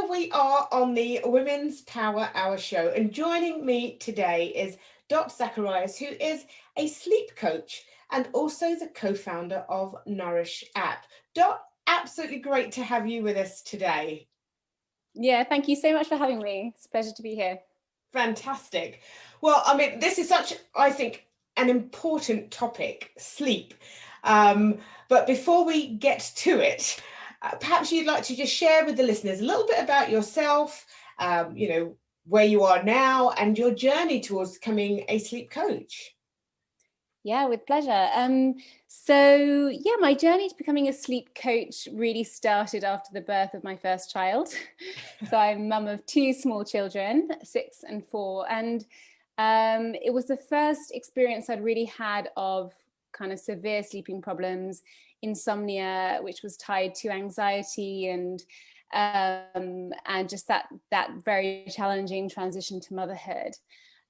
here we are on the Women's Power Hour show, and joining me today is Dot Zacharias, who is a sleep coach and also the co-founder of Nourish app. Dot, absolutely great to have you with us today. Yeah, thank you so much for having me. It's a pleasure to be here. Fantastic. Well, I mean, this is such, I think, an important topic, sleep. But before we get to it, perhaps you'd like to just share with the listeners a little bit about yourself, where you are now and your journey towards becoming a sleep coach. Yeah, with pleasure. My journey to becoming a sleep coach really started after the birth of my first child. So I'm mum of two small children, 6 and 4, and it was the first experience I'd really had of kind of severe sleeping problems, insomnia, which was tied to anxiety and just that very challenging transition to motherhood.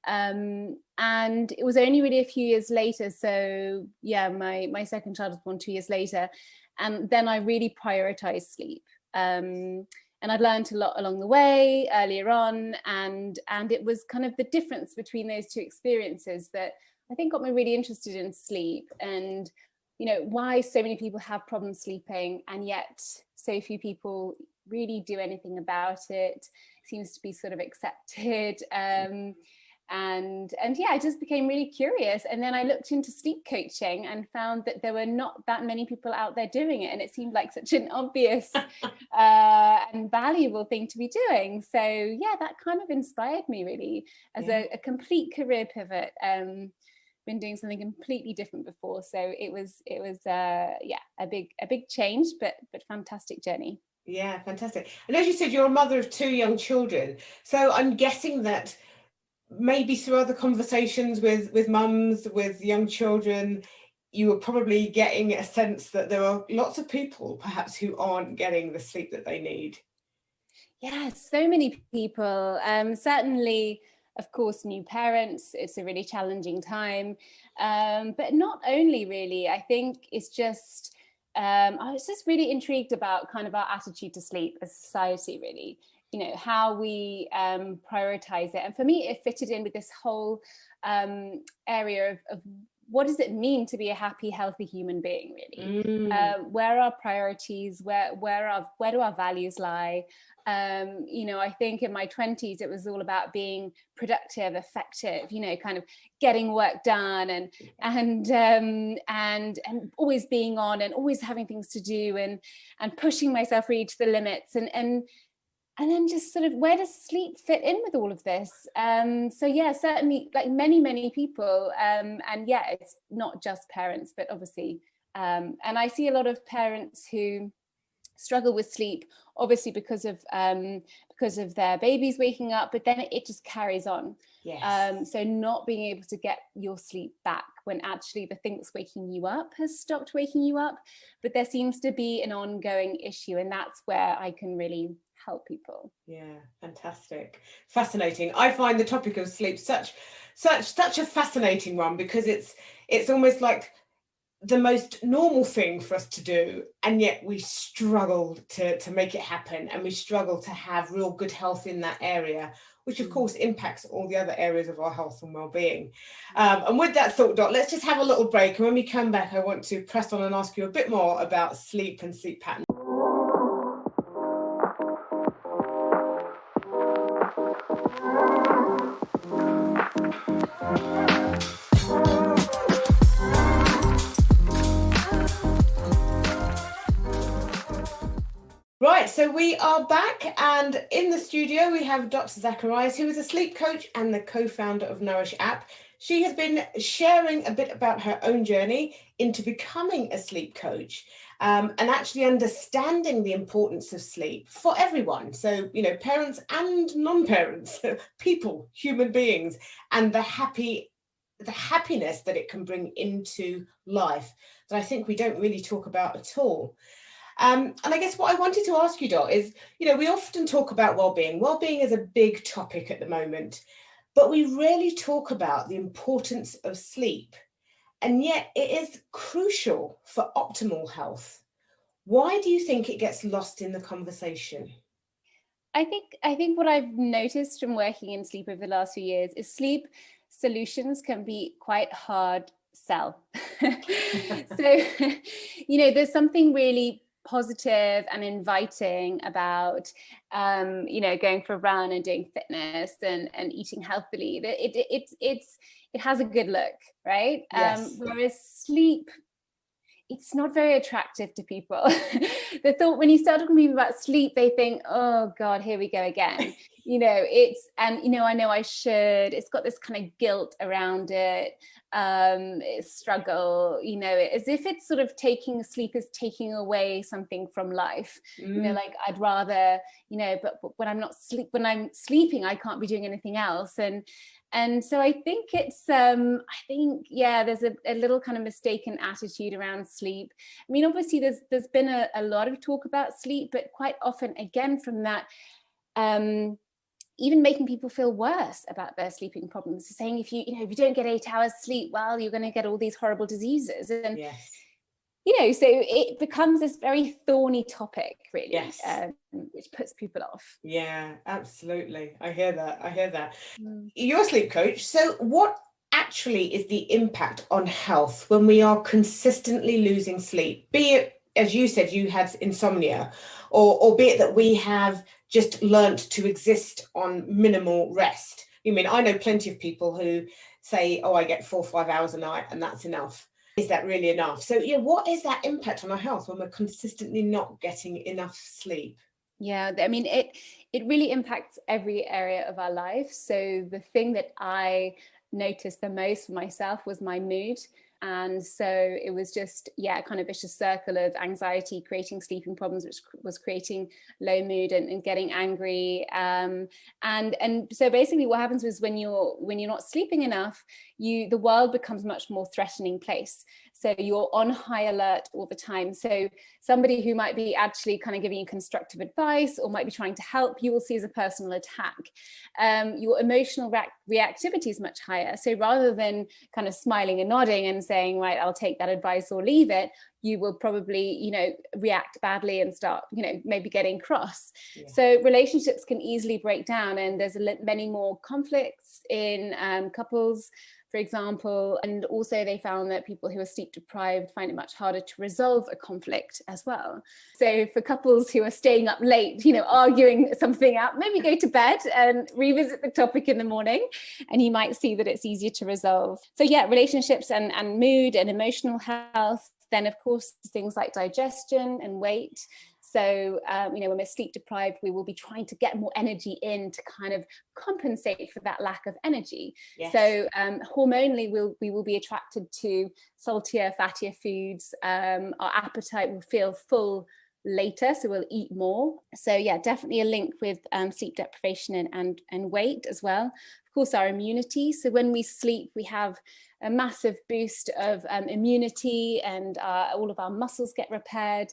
And it was only really a few years later. So yeah, my second child was born 2 years later. And then I really prioritized sleep. And I'd learned a lot along the way earlier on. And it was kind of the difference between those two experiences that I think got me really interested in sleep and, why so many people have problems sleeping and yet so few people really do anything about it. It seems to be sort of accepted. And yeah, I just became really curious. And then I looked into sleep coaching and found that there were not that many people out there doing it. And it seemed like such an obvious and valuable thing to be doing. So yeah, that kind of inspired me really as a complete career pivot. Been doing something completely different before. So it was a big change, but fantastic journey. Yeah, fantastic. And as you said, you're a mother of two young children. So I'm guessing that maybe through other conversations with mums, with young children, you were probably getting a sense that there are lots of people perhaps who aren't getting the sleep that they need. Yeah, so many people. Certainly, of course, new parents, it's a really challenging time. But not only really, I think it's just, I was just really intrigued about kind of our attitude to sleep as a society, really. How we prioritize it. And for me, it fitted in with this whole area of what does it mean to be a happy, healthy human being, really? Where are our priorities? Where do our values lie? I think in my 20s, it was all about being productive, effective, kind of getting work done and always being on and always having things to do and pushing myself really to the limits and then just sort of, where does sleep fit in with all of this? So yeah, certainly like many people, and yeah, it's not just parents, but obviously, and I see a lot of parents who struggle with sleep, obviously because of their babies waking up, but then it just carries on. Yes. So not being able to get your sleep back when actually the thing that's waking you up has stopped waking you up, but there seems to be an ongoing issue, and that's where I can really help people. Yeah, fantastic. Fascinating. I find the topic of sleep such a fascinating one because it's almost like the most normal thing for us to do, and yet we struggle to make it happen, and we struggle to have real good health in that area, which of course impacts all the other areas of our health and well-being. And with that thought, Dot, let's just have a little break, and when we come back I want to press on and ask you a bit more about sleep and sleep patterns. Right, so we are back, and in the studio we have Dr. Zacharias, who is a sleep coach and the co-founder of Nourish app. She has been sharing a bit about her own journey into becoming a sleep coach, and actually understanding the importance of sleep for everyone. So, parents and non-parents, people, human beings, and the happiness that it can bring into life that I think we don't really talk about at all. And I guess what I wanted to ask you, Dot, is, we often talk about well-being. Well-being is a big topic at the moment, but we rarely talk about the importance of sleep. And yet it is crucial for optimal health. Why do you think it gets lost in the conversation? I think what I've noticed from working in sleep over the last few years is sleep solutions can be quite hard sell. So, there's something really positive and inviting about, going for a run and doing fitness and eating healthily. It has a good look, right? Yes. Whereas sleep, it's not very attractive to people. The thought, when you start talking to people about sleep, they think, oh God, here we go again. I know I should, it's got this kind of guilt around it, struggle, as if it's sort of sleep is taking away something from life. Like I'd rather, but when I'm sleeping, I can't be doing anything else. And so I think there's a little kind of mistaken attitude around sleep. I mean, obviously there's been a lot of talk about sleep, but quite often, again, from that, even making people feel worse about their sleeping problems, saying if you don't get 8 hours sleep, well, you're going to get all these horrible diseases. And yes. So it becomes this very thorny topic, really, Yes. Which puts people off. Yeah, absolutely. I hear that. You're a sleep coach. So what actually is the impact on health when we are consistently losing sleep? Be it, as you said, you had insomnia, or be it that we have just learnt to exist on minimal rest. I know plenty of people who say, oh, I get 4 or 5 hours a night and that's enough. Is that really enough? So what is that impact on our health when we're consistently not getting enough sleep? Yeah, I mean, it really impacts every area of our life. So the thing that I noticed the most for myself was my mood. And so it was just, kind of vicious circle of anxiety, creating sleeping problems, which was creating low mood and getting angry. And so basically what happens is when you're not sleeping enough, the world becomes a much more threatening place. So you're on high alert all the time. So somebody who might be actually kind of giving you constructive advice or might be trying to help, you will see as a personal attack. Your emotional reactivity is much higher. So rather than kind of smiling and nodding and saying, right, I'll take that advice or leave it, you will probably, react badly and start, maybe getting cross. Yeah. So relationships can easily break down, and there's many more conflicts in couples, for example. And also they found that people who are sleep deprived find it much harder to resolve a conflict as well. So for couples who are staying up late, arguing something out, maybe go to bed and revisit the topic in the morning, and you might see that it's easier to resolve. So relationships and mood and emotional health. Then, of course, things like digestion and weight. So, when we're sleep deprived, we will be trying to get more energy in to kind of compensate for that lack of energy. Yes. So hormonally, we will be attracted to saltier, fattier foods. Our appetite will feel full later, so we'll eat more. So definitely a link with sleep deprivation and weight as well. Of course, our immunity. So when we sleep, we have a massive boost of immunity, and all of our muscles get repaired.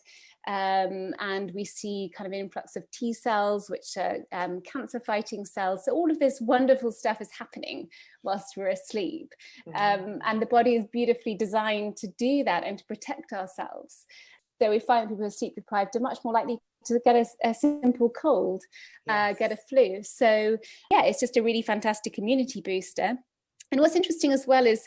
And we see kind of an influx of T cells, which are cancer fighting cells. So all of this wonderful stuff is happening whilst we're asleep. And the body is beautifully designed to do that and to protect ourselves. So we find people who are sleep deprived are much more likely to get a simple cold, get a flu. So it's just a really fantastic immunity booster. And what's interesting as well is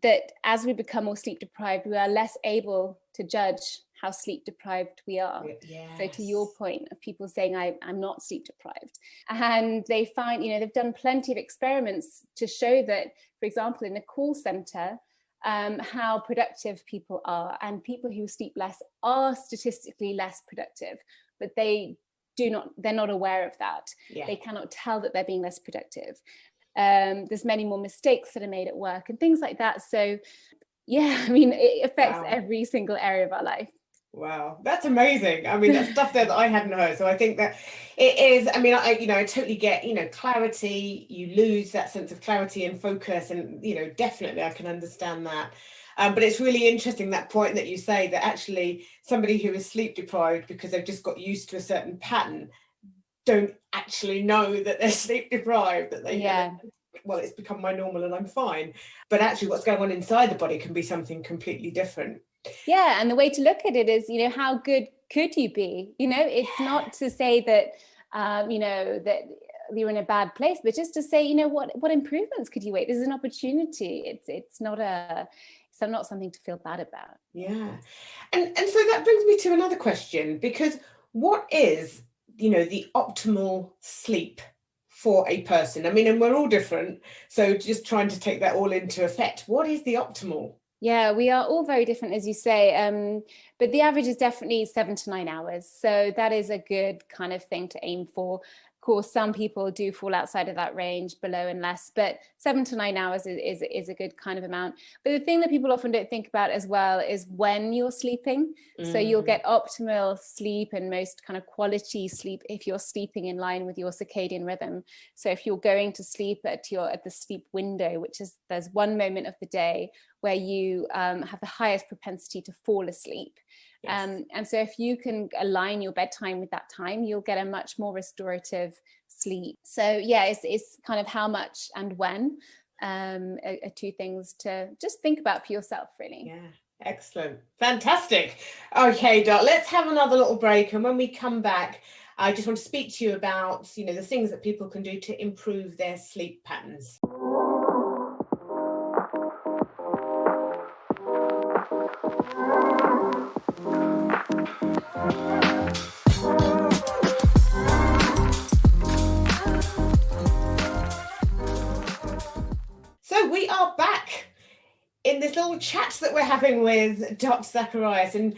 that as we become more sleep deprived, we are less able to judge how sleep deprived we are. Yes. So to your point of people saying, I'm not sleep deprived. And they find, they've done plenty of experiments to show that, for example, in a call center, how productive people are, and people who sleep less are statistically less productive, but they're not aware of that. Yeah. They cannot tell that they're being less productive. There's many more mistakes that are made at work and things like that. So it affects every single area of our life. Wow, that's amazing. That's stuff that I hadn't heard. So I think that it is, I totally get, clarity, you lose that sense of clarity and focus, and, definitely I can understand that. But it's really interesting, that point that you say, that actually somebody who is sleep deprived because they've just got used to a certain pattern don't actually know that they're sleep deprived, that they well, it's become my normal and I'm fine. But actually what's going on inside the body can be something completely different. Yeah, and the way to look at it is, how good could you be? It's not to say that you know, that you're in a bad place, but just to say, you know, what improvements could you make? This is an opportunity. It's not something to feel bad about. Yeah. And so that brings me to another question, because what is, the optimal sleep for a person? I mean, and we're all different. So just trying to take that all into effect. What is the optimal? Yeah, we are all very different, as you say, but the average is definitely 7 to 9 hours. So that is a good kind of thing to aim for. Of course, some people do fall outside of that range, below and less, but 7 to 9 hours is a good kind of amount. But the thing that people often don't think about as well is when you're sleeping. So you'll get optimal sleep and most kind of quality sleep if you're sleeping in line with your circadian rhythm. So if you're going to sleep at the sleep window, which is, there's one moment of the day where you have the highest propensity to fall asleep. Yes. And so if you can align your bedtime with that time, you'll get a much more restorative sleep. So yeah, it's kind of how much and when are two things to just think about for yourself, really. Yeah, excellent. Fantastic. Okay, Dot, let's have another little break. And when we come back, I just want to speak to you about, the things that people can do to improve their sleep patterns. So we are back in this little chat that we're having with Dot Zacharias. And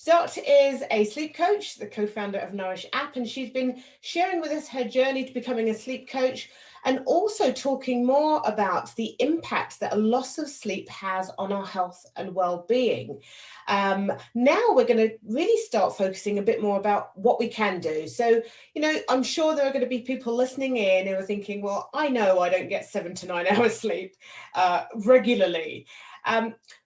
Dot is a sleep coach, the co-founder of Nourish app, and she's been sharing with us her journey to becoming a sleep coach, and also talking more about the impact that a loss of sleep has on our health and well-being. Now we're going to really start focusing a bit more about what we can do. So, I'm sure there are going to be people listening in who are thinking, well, I know I don't get 7 to 9 hours sleep regularly.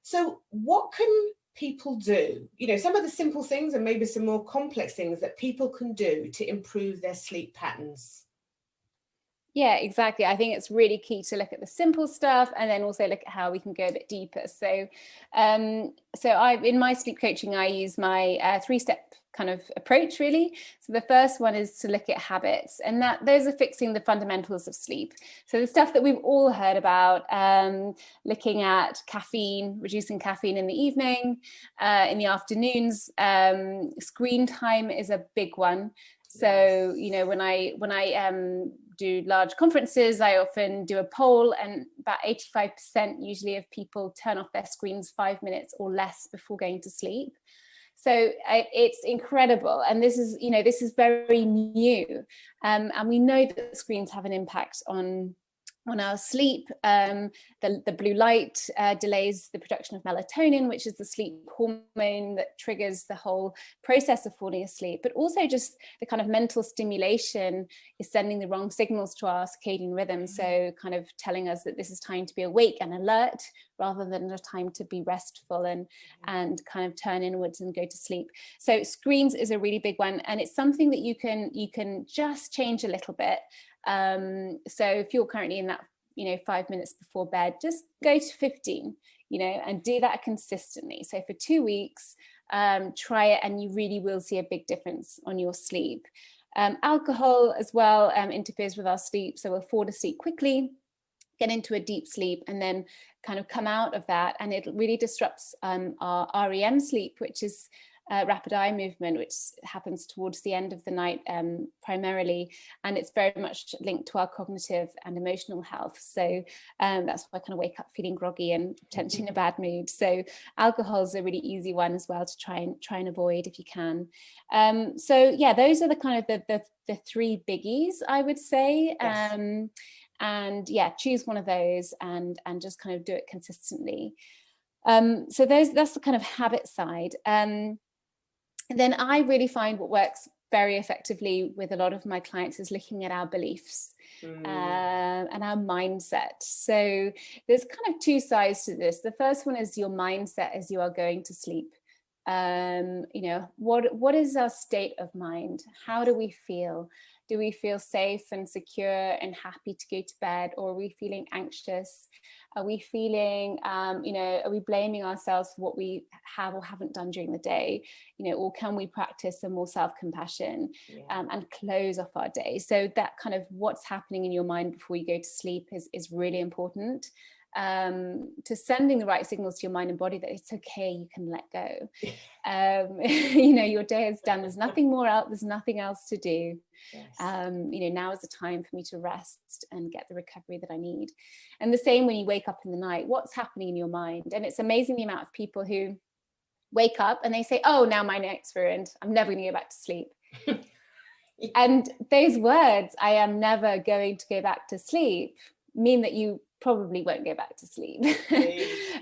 So what can people do? Some of the simple things and maybe some more complex things that people can do to improve their sleep patterns. Yeah, exactly. I think it's really key to look at the simple stuff and then also look at how we can go a bit deeper. So, in my sleep coaching, I use my 3-step kind of approach, really. So the first one is to look at habits, and those are fixing the fundamentals of sleep. So the stuff that we've all heard about, looking at caffeine, reducing caffeine in the evening, in the afternoons. Screen time is a big one. So, when I do large conferences, I often do a poll, and about 85% usually of people turn off their screens 5 minutes or less before going to sleep. So it's incredible. And this is very new. And we know that screens have an impact on our sleep. The blue light delays the production of melatonin, which is the sleep hormone that triggers the whole process of falling asleep. But also just the kind of mental stimulation is sending the wrong signals to our circadian rhythm. So kind of telling us that this is time to be awake and alert rather than a time to be restful and kind of turn inwards and go to sleep. So screens is a really big one, and it's something that you can just change a little bit. So if you're currently in that 5 minutes before bed, just go to 15, and do that consistently. So for 2 weeks, try it, and you really will see a big difference on your sleep. Alcohol as well interferes with our sleep, so we'll fall asleep quickly, get into a deep sleep, and then kind of come out of that, and it really disrupts our REM sleep, which is rapid eye movement, which happens towards the end of the night primarily, and it's very much linked to our cognitive and emotional health. So that's why I kind of wake up feeling groggy and potentially in a bad mood. So alcohol is a really easy one as well to try and avoid if you can. So yeah, those are the kind of the 3 biggies, I would say. Yes. And yeah, choose one of those and just kind of do it consistently. So that's the kind of habit side. And then I really find what works very effectively with a lot of my clients is looking at our beliefs and our mindset. So there's kind of 2 sides to this. The first one is your mindset as you are going to sleep. You know, what is our state of mind? How do we feel? Do we feel safe and secure and happy to go to bed, or are we feeling anxious? Are we feeling, you know, are we blaming ourselves for what we have or haven't done during the day? You know, or can we practice some more self-compassion and close off our day? So that kind of what's happening in your mind before you go to sleep is really important. To sending the right signals to your mind and body that it's okay, you can let go. You know, your day is done. There's nothing more out. There's nothing else to do. You know, now is the time for me to rest and get the recovery that I need. And the same when you wake up in the night, what's happening in your mind? And it's amazing the amount of people who wake up and they say, oh, now my night's ruined. I'm never going to go back to sleep. And those words, I am never going to go back to sleep, mean that you probably won't go back to sleep,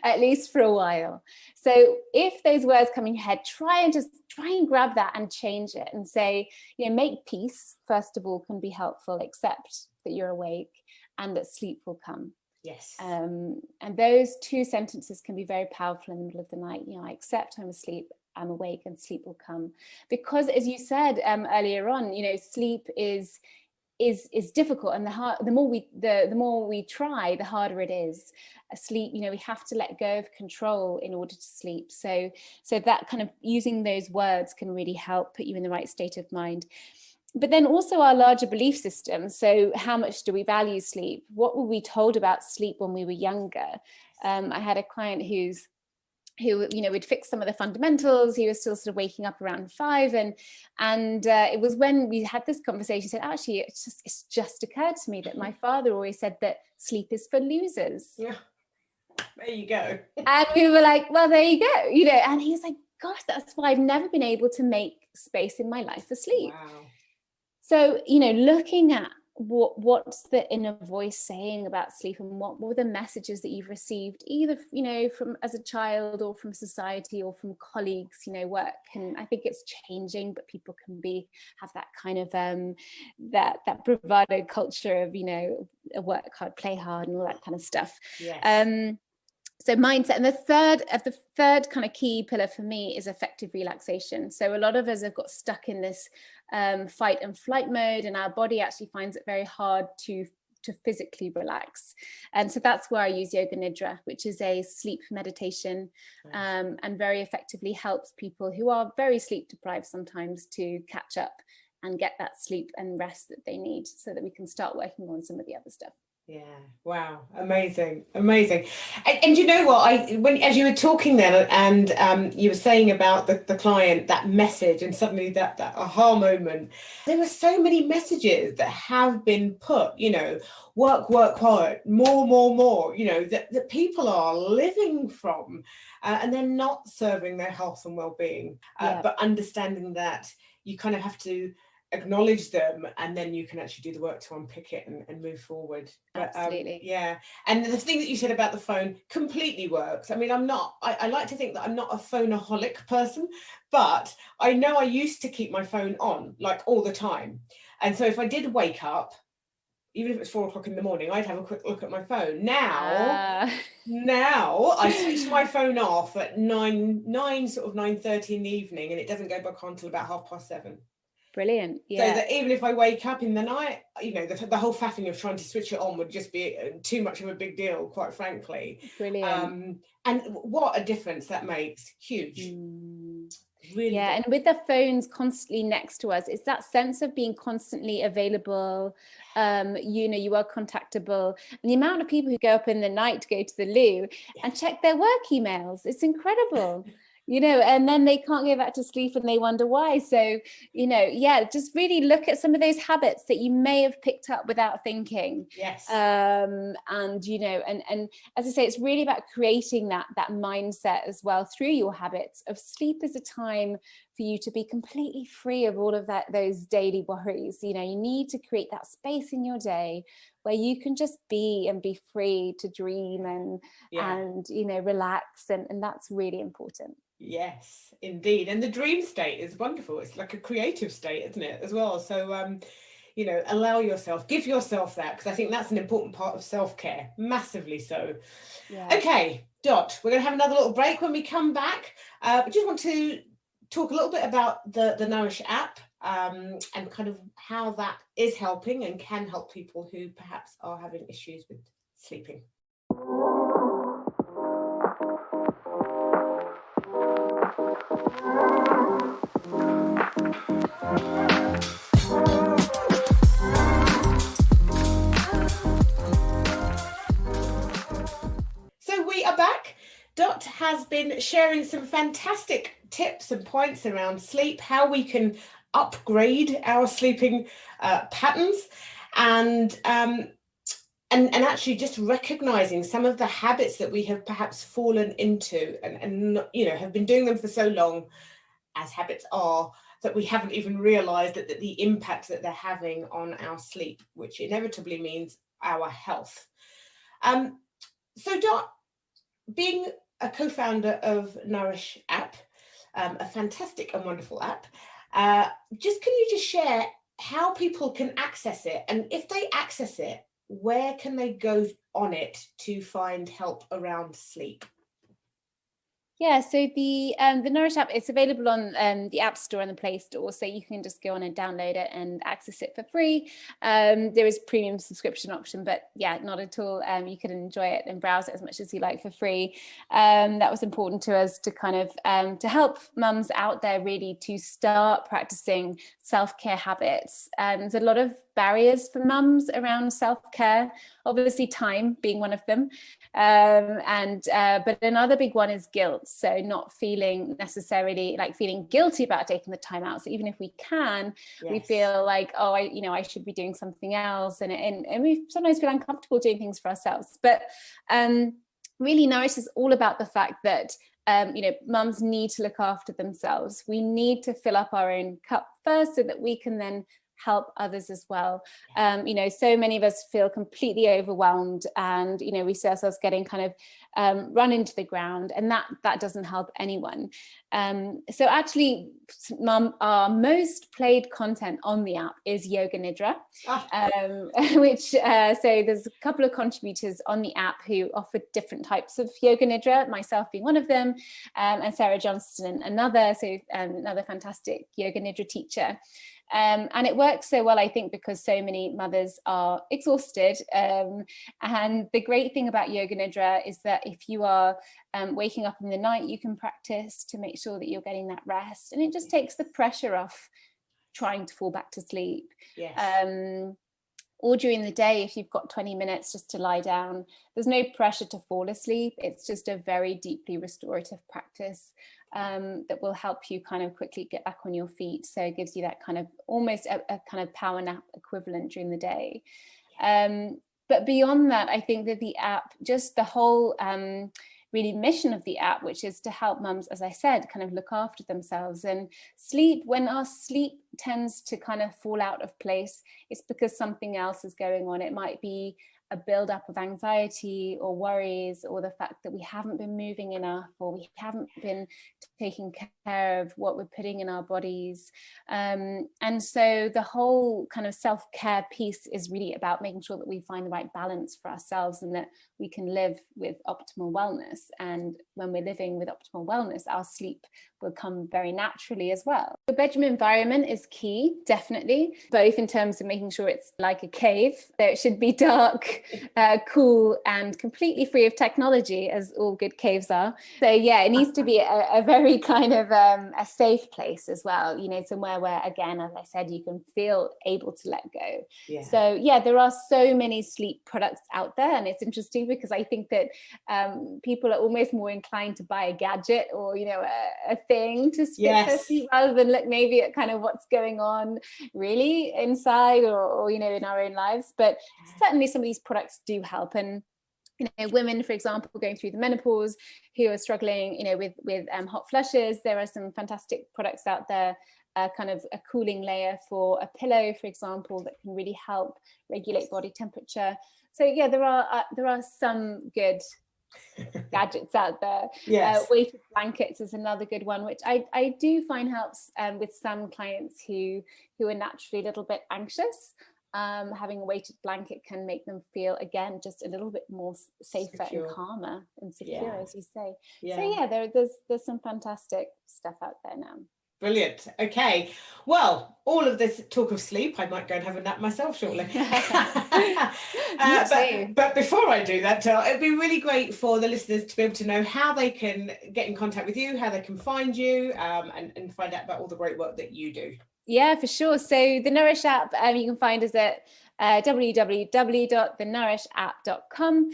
at least for a while. So if those words come in your head, try and grab that and change it and say, you know, make peace, first of all, can be helpful. Accept that you're awake and that sleep will come. Yes. And those two sentences can be very powerful in the middle of the night. You know, I accept I'm asleep, I'm awake, and sleep will come. Because as you said earlier on, you know, sleep is difficult, and the more we try, the harder it is. Sleep, you know, we have to let go of control in order to sleep. So that kind of using those words can really help put you in the right state of mind. But then also our larger belief system. So how much do we value sleep? What were we told about sleep when we were younger? I had a client who, you know, would fix some of the fundamentals. He was still sort of waking up around 5, and it was when we had this conversation, he said, actually, it's just occurred to me that my father always said that sleep is for losers. Yeah, there you go. And we were like, well, there you go, you know. And he's like, gosh, that's why I've never been able to make space in my life for sleep. Wow. So, you know, looking at what's the inner voice saying about sleep, and what were the messages that you've received, either, you know, from as a child or from society or from colleagues, you know, work. And I think it's changing, but people can have that kind of that bravado culture of, you know, work hard, play hard, and all that kind of stuff. Yes. So mindset. And the third kind of key pillar for me is effective relaxation. So a lot of us have got stuck in this fight and flight mode, and our body actually finds it very hard to physically relax. And so that's where I use Yoga Nidra, which is a sleep meditation, and very effectively helps people who are very sleep deprived sometimes to catch up and get that sleep and rest that they need, so that we can start working on some of the other stuff. Yeah. Wow. Amazing. Amazing. And you know what, as you were talking then, and you were saying about the client, that message, and suddenly that aha moment, there were so many messages that have been put, you know, work hard, more, you know, that people are living from, and they're not serving their health and well-being, but understanding that you kind of have to acknowledge them, and then you can actually do the work to unpick it and move forward. But, absolutely. Yeah. And the thing that you said about the phone completely works. I mean, I like to think that I'm not a phoneaholic person, but I know I used to keep my phone on like all the time. And so if I did wake up, even if it's 4 o'clock in the morning, I'd have a quick look at my phone. Now I switch my phone off at 9:30 in the evening, and it doesn't go back on till about 7:30. Brilliant. Yeah. So that even if I wake up in the night, you know, the whole faffing of trying to switch it on would just be too much of a big deal, quite frankly. Brilliant. And what a difference that makes. Huge. Really. Yeah. And with the phones constantly next to us, it's that sense of being constantly available. You know, you are contactable. And the amount of people who go up in the night to go to the loo and check their work emails, it's incredible. You know, and then they can't go back to sleep and they wonder why. So, you know, just really look at some of those habits that you may have picked up without thinking. Yes. And, you know, and as I say, it's really about creating that mindset as well through your habits of sleep is a time for you to be completely free of all of those daily worries. You know, you need to create that space in your day where you can just be free to dream and you know, relax, and that's really important. Yes, indeed. And the dream state is wonderful. It's like a creative state, isn't it, as well? So you know, allow yourself, give yourself that, because I think that's an important part of self-care, massively so. Okay, Dot, we're going to have another little break. When we come back, we just want to talk a little bit about the Nourish app, and kind of how that is helping and can help people who perhaps are having issues with sleeping. So we are back. Dot has been sharing some fantastic tips and points around sleep, how we can upgrade our sleeping patterns, and actually just recognizing some of the habits that we have perhaps fallen into and you know, have been doing them for so long, as habits are, that we haven't even realized that the impact that they're having on our sleep, which inevitably means our health. So Dot, being a co-founder of Nourish app, a fantastic and wonderful app, can you just share how people can access it, and if they access it, where can they go on it to find help around sleep? Yeah, so the Nourish app, it's available on the App Store and the Play Store, so you can just go on and download it and access it for free. There is a premium subscription option, but yeah, not at all. You can enjoy it and browse it as much as you like for free. That was important to us to kind of to help mums out there really to start practicing self-care habits. There's a lot of barriers for mums around self-care, obviously time being one of them, but another big one is guilt. So not feeling necessarily like feeling guilty about taking the time out. So even if we can, we feel like, oh, I should be doing something else, and we sometimes feel uncomfortable doing things for ourselves. But really, Nourish is all about the fact that mums need to look after themselves. We need to fill up our own cup first so that we can then help others as well. So many of us feel completely overwhelmed, and we see ourselves getting kind of run into the ground, and that doesn't help anyone. So actually, our most played content on the app is Yoga Nidra, which so there's a couple of contributors on the app who offer different types of Yoga Nidra, myself being one of them, and Sarah Johnston another, so another fantastic Yoga Nidra teacher. And it works so well, I think, because so many mothers are exhausted. And the great thing about Yoga Nidra is that if you are waking up in the night, you can practice to make sure that you're getting that rest. And it just takes the pressure off trying to fall back to sleep. Or during the day, if you've got 20 minutes just to lie down, there's no pressure to fall asleep. It's just a very deeply restorative practice that will help you kind of quickly get back on your feet. So it gives you that kind of almost a kind of power nap equivalent during the day. But beyond that, I think that the app, just the whole really mission of the app, which is to help mums, as I said, kind of look after themselves. And sleep, when our sleep tends to kind of fall out of place, it's because something else is going on. It might be a buildup of anxiety or worries, or the fact that we haven't been moving enough, or we haven't been taking care of what we're putting in our bodies. And so the whole kind of self-care piece is really about making sure that we find the right balance for ourselves, and that we can live with optimal wellness. And when we're living with optimal wellness, our sleep will come very naturally as well. The bedroom environment is key, definitely, both in terms of making sure it's like a cave, so it should be dark, cool, and completely free of technology, as all good caves are. So yeah, it needs to be a very kind of a safe place as well, somewhere where, again, as I said, you can feel able to let go. So yeah, there are so many sleep products out there, and it's interesting because I think that people are almost more inclined to buy a gadget or a thing to fix their sleep, rather than look maybe at kind of what's going on really inside or in our own lives. But certainly some of these products do help. And women, for example, going through the menopause who are struggling with hot flushes, there are some fantastic products out there, kind of a cooling layer for a pillow, for example, that can really help regulate body temperature. So yeah, there are some good gadgets out there. Weighted blankets is another good one, which I do find helps with some clients who are naturally a little bit anxious. having a weighted blanket can make them feel, again, just a little bit more safer Secure. and calmer and secure, as you say. Yeah. So yeah, there's some fantastic stuff out there now. Brilliant. Okay. Well, all of this talk of sleep, I might go and have a nap myself shortly. But before I do that, it'd be really great for the listeners to be able to know how they can get in contact with you, how they can find you, and find out about all the great work that you do. Yeah, for sure. So the Nourish app, you can find us at www.thenourishapp.com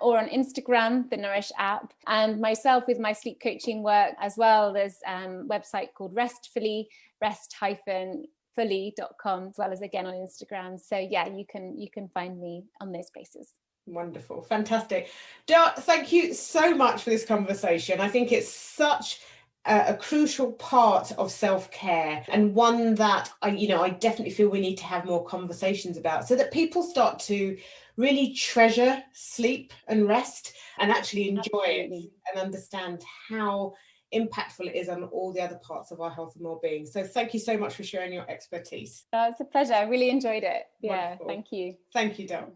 or on Instagram, the Nourish app. And myself with my sleep coaching work as well, there's a website called Restfully, rest-fully.com, as well as again on Instagram. So yeah, you can find me on those places. Wonderful. Fantastic. Dot, thank you so much for this conversation. I think it's such a crucial part of self-care, and one that I definitely feel we need to have more conversations about, so that people start to really treasure sleep and rest and actually enjoy it and understand how impactful it is on all the other parts of our health and well-being. So thank you so much for sharing your expertise. It's a pleasure. I really enjoyed it. Yeah. Wonderful. Thank you. Thank you, Dot.